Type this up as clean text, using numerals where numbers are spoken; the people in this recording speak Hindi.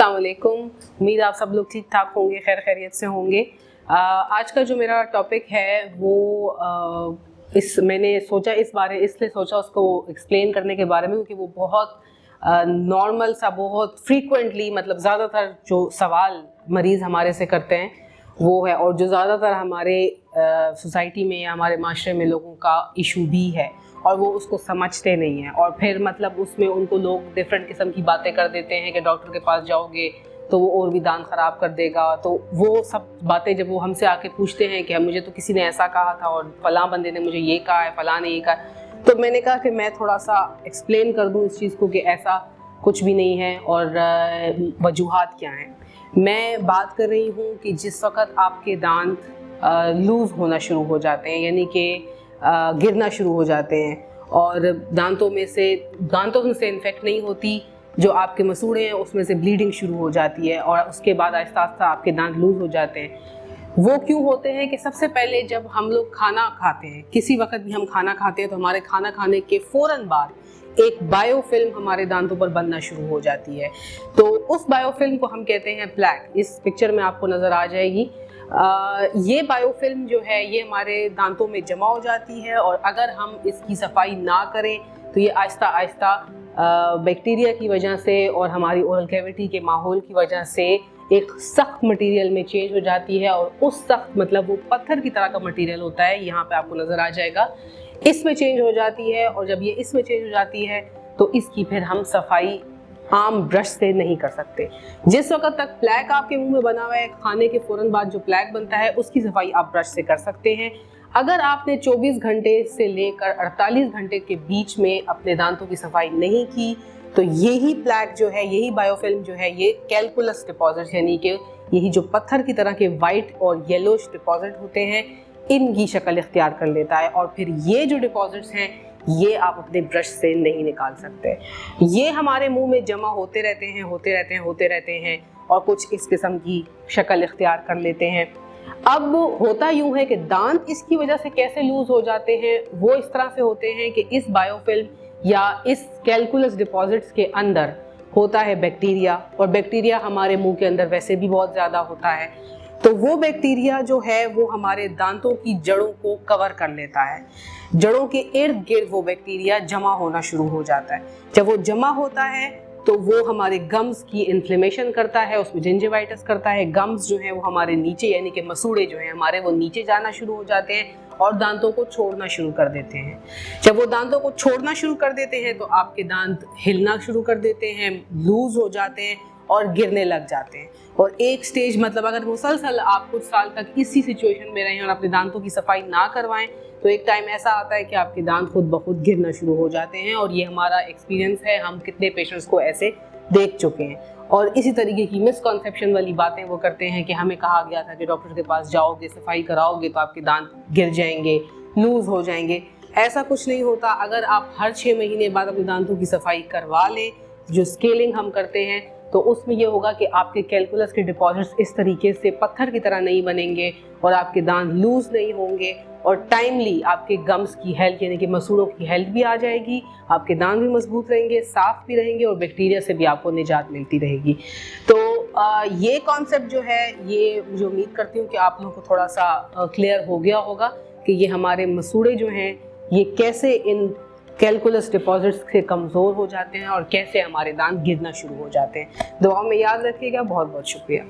अस्सलाम वालेकुम। उम्मीद आप सब लोग ठीक ठाक होंगे, खैर खैरियत से होंगे। आज का जो मेरा टॉपिक है वो मैंने सोचा इसलिए सोचा उसको एक्सप्लेन करने के बारे में, क्योंकि वो बहुत नॉर्मल सा, बहुत फ्रीक्वेंटली, मतलब ज़्यादातर जो सवाल मरीज़ हमारे से करते हैं वो है, और जो ज़्यादातर हमारे सोसाइटी में या हमारे माशरे में लोगों का इशू भी है, और वो उसको समझते नहीं हैं। और फिर मतलब उसमें उनको लोग डिफरेंट किस्म की बातें कर देते हैं कि डॉक्टर के पास जाओगे तो वो और भी दांत ख़राब कर देगा। तो वो सब बातें जब वो हमसे आके पूछते हैं कि मुझे तो किसी ने ऐसा कहा था और फलां बंदे ने मुझे ये कहा है, फलां ने ये कहा, तो मैंने कहा कि मैं थोड़ा सा एक्सप्लेन कर दूँ इस चीज़ को कि ऐसा कुछ भी नहीं है और वजूहात क्या हैं। मैं बात कर रही हूँ कि जिस वक़्त आपके दांत लूज़ होना शुरू हो जाते हैं, यानी कि गिरना शुरू हो जाते हैं, और दांतों से इन्फेक्ट नहीं होती, जो आपके मसूड़े हैं उसमें से ब्लीडिंग शुरू हो जाती है, और उसके बाद आहिस्ता आहिस्ता आपके दांत लूज़ हो जाते हैं। वो क्यों होते हैं कि सबसे पहले जब हम लोग खाना खाते हैं, किसी वक्त भी हम खाना खाते हैं, तो हमारे खाना खाने के फ़ौरन बाद एक बायोफिल्म हमारे दांतों पर बनना शुरू हो जाती है। तो उस बायोफिल्म को हम कहते हैं प्लैक। इस पिक्चर में आपको नज़र आ जाएगी। ये बायोफिल्म जो है ये हमारे दांतों में जमा हो जाती है, और अगर हम इसकी सफाई ना करें तो ये आहिस्ता आहिस्ता बैक्टीरिया की वजह से और हमारी ओरल कैविटी के माहौल की वजह से एक सख्त मटेरियल में चेंज हो जाती है। और उस सख्त मतलब वो पत्थर की तरह का मटेरियल होता है, यहाँ पे आपको नज़र आ जाएगा, इसमें चेंज हो जाती है। और जब ये इसमें चेंज हो जाती है तो इसकी फिर हम सफाई आम ब्रश से नहीं कर सकते। जिस वक्त तक प्लैक आपके मुंह में बना हुआ है, खाने के फ़ौरन बाद जो प्लैक बनता है उसकी सफाई आप ब्रश से कर सकते हैं। अगर आपने 24 घंटे से लेकर 48 घंटे के बीच में अपने दांतों की सफाई नहीं की, तो यही प्लैक जो है, यही बायोफिल्म जो है, ये कैलकुलस डिपॉजिट, यानी कि यही जो पत्थर की तरह के वाइट और येलोश डिपॉजिट होते हैं, इनकी शक्ल इख्तियार कर लेता है। और फिर ये जो डिपॉजिट्स हैं ये आप अपने ब्रश से नहीं निकाल सकते। ये हमारे मुंह में जमा होते रहते हैं और कुछ इस किस्म की शक्ल इख्तियार कर लेते हैं। अब होता यूं है कि दांत इसकी वजह से कैसे लूज हो जाते हैं, वो इस तरह से होते हैं कि इस बायोफिल्म या इस कैलकुलस डिपॉजिट्स के अंदर होता है बैक्टीरिया, और बैक्टीरिया हमारे मुंह के अंदर वैसे भी बहुत ज़्यादा होता है। तो वो बैक्टीरिया जो है वो हमारे दांतों की जड़ों को कवर कर लेता है। जड़ों के इर्द गिर्द वो बैक्टीरिया जमा होना शुरू हो जाता है। जब वो जमा होता है तो वो हमारे गम्स की इन्फ्लेमेशन करता है, उसमें जिंजिवाइटिस करता है। गम्स जो है वो हमारे नीचे, यानी कि मसूड़े जो हैं हमारे, वो नीचे जाना शुरू हो जाते हैं और दांतों को छोड़ना शुरू कर देते हैं। जब वो दांतों को छोड़ना शुरू कर देते हैं तो आपके दांत हिलना शुरू कर देते हैं, लूज हो जाते हैं और गिरने लग जाते हैं। और एक स्टेज, मतलब अगर मुसलसल आप कुछ साल तक इसी सिचुएशन में रहें और अपने दांतों की सफाई ना करवाएं, तो एक टाइम ऐसा आता है कि आपके दांत खुद ब खुद गिरना शुरू हो जाते हैं। और ये हमारा एक्सपीरियंस है, हम कितने पेशेंट्स को ऐसे देख चुके हैं। और इसी तरीके की मिसकॉन्सेप्शन वाली बातें वो करते हैं कि हमें कहा गया था कि डॉक्टर के पास जाओगे, सफाई कराओगे तो आपके दांत गिर जाएंगे, लूज हो जाएंगे। ऐसा कुछ नहीं होता। अगर आप हर 6 महीने बाद अपने दांतों की सफाई करवा लें, जो स्केलिंग हम करते हैं, तो उसमें ये होगा कि आपके कैलकुलस के डिपॉजिट्स इस तरीके से पत्थर की तरह नहीं बनेंगे और आपके दांत लूज नहीं होंगे, और टाइमली आपके गम्स की हेल्थ, यानी कि मसूड़ों की हेल्थ भी आ जाएगी, आपके दांत भी मजबूत रहेंगे, साफ भी रहेंगे, और बैक्टीरिया से भी आपको निजात मिलती रहेगी। तो ये कॉन्सेप्ट जो है, ये मुझे उम्मीद करती हूँ कि आप लोगों को थोड़ा सा क्लियर हो गया होगा कि ये हमारे मसूड़े जो हैं ये कैसे इन कैलकुलस डिपॉजिट्स से कमज़ोर हो जाते हैं और कैसे हमारे दांत गिरना शुरू हो जाते हैं। दुआ में याद रखिएगा। बहुत बहुत शुक्रिया।